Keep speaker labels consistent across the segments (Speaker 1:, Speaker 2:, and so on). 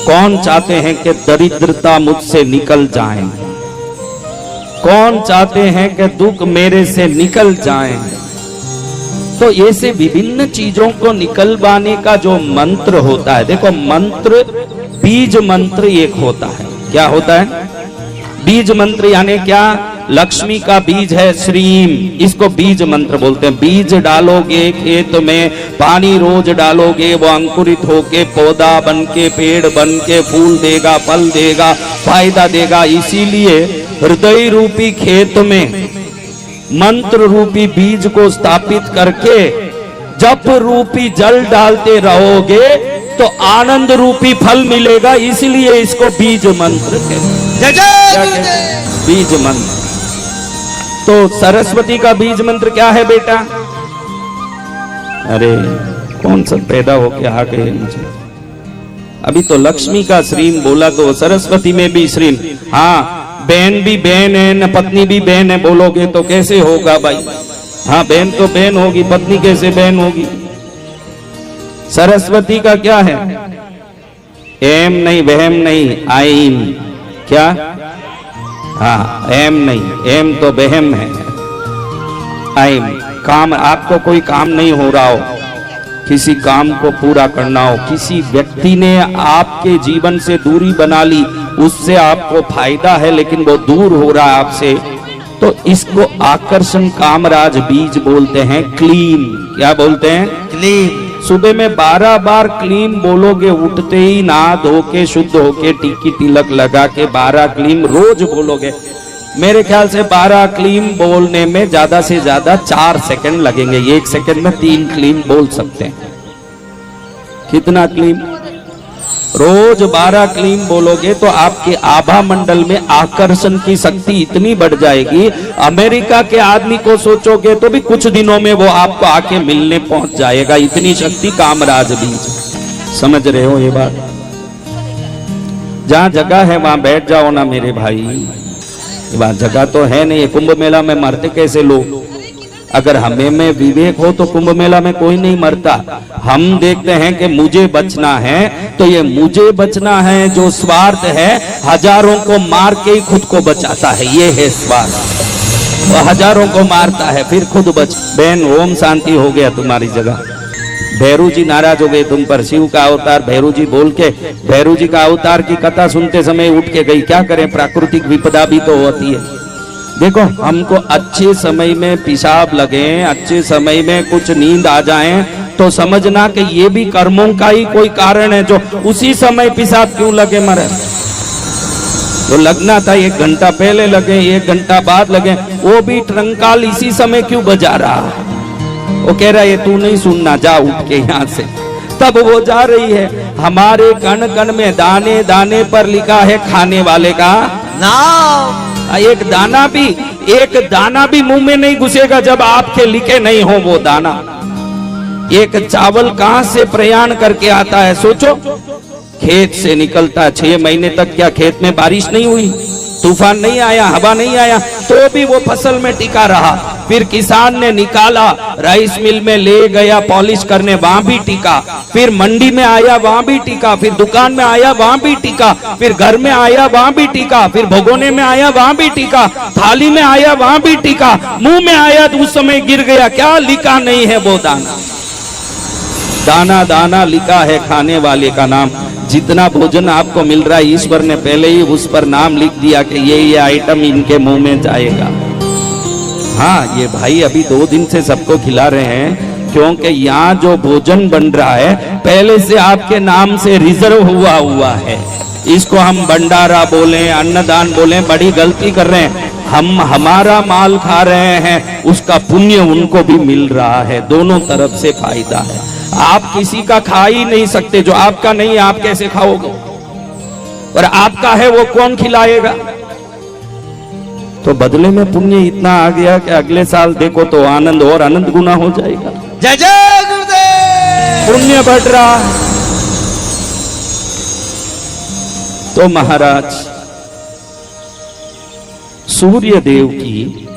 Speaker 1: कौन चाहते हैं कि दरिद्रता मुझसे निकल जाए? कौन चाहते हैं कि दुख मेरे से निकल जाए? तो ऐसे विभिन्न चीजों को निकलवाने का जो मंत्र होता है, देखो मंत्र, बीज मंत्र एक होता है। क्या होता है? बीज मंत्र यानी क्या? लक्ष्मी का बीज है श्रीम, इसको बीज मंत्र बोलते हैं। बीज डालोगे खेत में, पानी रोज डालोगे, वो अंकुरित होके पौधा बन के, पेड़ बन के, फूल देगा, फल देगा, फायदा देगा। इसीलिए हृदय रूपी खेत में मंत्र रूपी बीज को स्थापित करके जप रूपी जल डालते रहोगे तो आनंद रूपी फल मिलेगा। इसलिए इसको बीज मंत्र कहते हैं। बीज मंत्र। तो सरस्वती का बीज मंत्र क्या है बेटा? अरे कौन सा पैदा होके आ गए मुझे? अभी तो लक्ष्मी का श्रीम बोला, तो सरस्वती में भी श्रीम। हाँ, बहन भी बहन है न पत्नी भी बहन है बोलोगे तो कैसे होगा भाई? हाँ, बहन तो बहन होगी, पत्नी कैसे बहन होगी? सरस्वती का क्या है? एम नहीं, वहम नहीं, आईम। क्या? हाँ, एम नहीं, एम तो बहम है। आईम काम, आपको कोई काम नहीं हो रहा हो, किसी काम को पूरा करना हो, किसी व्यक्ति ने आपके जीवन से दूरी बना ली, उससे आपको फायदा है लेकिन वो दूर हो रहा है आपसे, तो इसको आकर्षण कामराज बीज बोलते हैं। क्लीम। क्या बोलते हैं? क्लीम। सुबह में 12 बार क्लीम बोलोगे, उठते ही नहा धो के शुद्ध होके टिकी तिलक लगा के 12 क्लीम रोज बोलोगे। मेरे ख्याल से 12 क्लीम बोलने में ज्यादा से ज्यादा 4 सेकंड लगेंगे। 1 सेकंड में 3 क्लीम बोल सकते हैं। कितना क्लीम? रोज 12 क्लीम बोलोगे तो आपके आभा मंडल में आकर्षण की शक्ति इतनी बढ़ जाएगी, अमेरिका के आदमी को सोचोगे तो भी कुछ दिनों में वो आपको आके मिलने पहुंच जाएगा। इतनी शक्ति कामराज बीज। समझ रहे हो ये बात? जहां जगह है वहां बैठ जाओ ना मेरे भाई। वहां जगह तो है नहीं। कुंभ मेला में मरते कैसे लोग? अगर हमें में विवेक हो तो कुंभ मेला में कोई नहीं मरता। हम देखते हैं कि मुझे बचना है, तो ये मुझे बचना है जो स्वार्थ है, हजारों को मार के ही खुद को बचाता है। ये है स्वार्थ। वो हजारों को मारता है फिर खुद बच। बहन, ओम शांति हो गया तुम्हारी जगह। भैरू जी नाराज हो गए तुम पर। शिव का अवतार भैरू जी बोल के, भैरू जी का अवतार की कथा सुनते समय उठ के गई। क्या करें, प्राकृतिक विपदा भी तो होती है। देखो, हमको अच्छे समय में पेशाब लगे, अच्छे समय में कुछ नींद आ जाए तो समझना कि ये भी कर्मों का ही कोई कारण है। जो उसी समय पेशाब क्यों लगे मरे? तो लगना था 1 घंटा पहले लगे, 1 घंटा बाद लगे, वो भी ट्रंकाल इसी समय क्यों बजा रहा? वो कह रहा है तू नहीं सुनना, जा उठ के यहाँ से। तब वो जा रही है। हमारे कण कण में दाने दाने पर लिखा है खाने वाले का नाम। एक दाना भी मुंह में नहीं घुसेगा जब आपके लिखे नहीं हो वो दाना। एक चावल कहां से प्रयाण करके आता है सोचो? खेत से निकलता है। 6 महीने तक क्या खेत में बारिश नहीं हुई, तूफान नहीं आया, हवा नहीं आया, तो भी वो फसल में टिका रहा। फिर किसान ने निकाला, राइस मिल में ले गया पॉलिश करने, वहां भी टिका। फिर मंडी में आया, वहां भी टिका। फिर दुकान में आया, वहां भी टिका। फिर घर में आया, वहां भी टिका। फिर भगोने में आया, वहां भी टिका। थाली में आया, वहां भी टिका। मुंह में आया तो उस समय गिर गया। क्या लिखा नहीं है वो दाना? दाना दाना लिखा है खाने वाले का नाम। जितना भोजन आपको मिल रहा है, ईश्वर ने पहले ही उस पर नाम लिख दिया कि ये आइटम इनके मुंह में जाएगा। हाँ, ये भाई अभी 2 दिन से सबको खिला रहे हैं, क्योंकि यहाँ जो भोजन बन रहा है पहले से आपके नाम से रिजर्व हुआ है। इसको हम भंडारा बोले, अन्नदान बोले, बड़ी गलती कर रहे हैं। हम हमारा माल खा रहे हैं, उसका पुण्य उनको भी मिल रहा है। दोनों तरफ से फायदा है। आप किसी का खा ही नहीं सकते, जो आपका नहीं है आप कैसे खाओगे? और आपका है वो कौन खिलाएगा? तो बदले में पुण्य इतना आ गया कि अगले साल देखो तो आनंद और अनंत गुना हो जाएगा।
Speaker 2: जय जय गुरुदेव।
Speaker 1: पुण्य बढ़ रहा। तो महाराज सूर्य देव की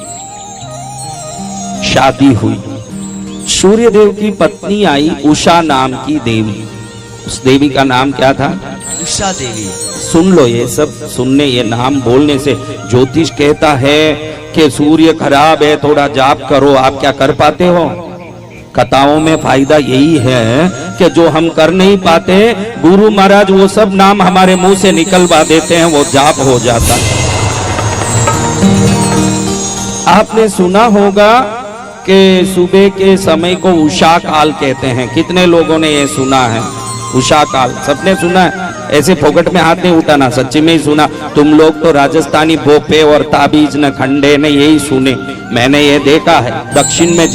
Speaker 1: शादी हुई। सूर्य देव की पत्नी आई उषा नाम की देवी। उस देवी का नाम क्या था?
Speaker 2: उषा देवी।
Speaker 1: सुन लो, ये सब सुनने, ये नाम बोलने से ज्योतिष कहता है कि सूर्य खराब है, थोड़ा जाप करो। आप क्या कर पाते हो? कथाओं में फायदा यही है कि जो हम कर नहीं पाते, गुरु महाराज वो सब नाम हमारे मुंह से निकलवा देते हैं, वो जाप हो जाता है। आपने सुना होगा कि सुबह के समय को उषा काल कहते हैं। कितने लोगों ने ये सुना है? उषा काल सबने सुना है? ऐसे फोकट में हाथ नहीं उठाना, सच्ची में ही सुना। तुम लोग तो राजस्थानी भोपे और ताबीज न खंडे ने यही सुने। मैंने ये देखा है दक्षिण में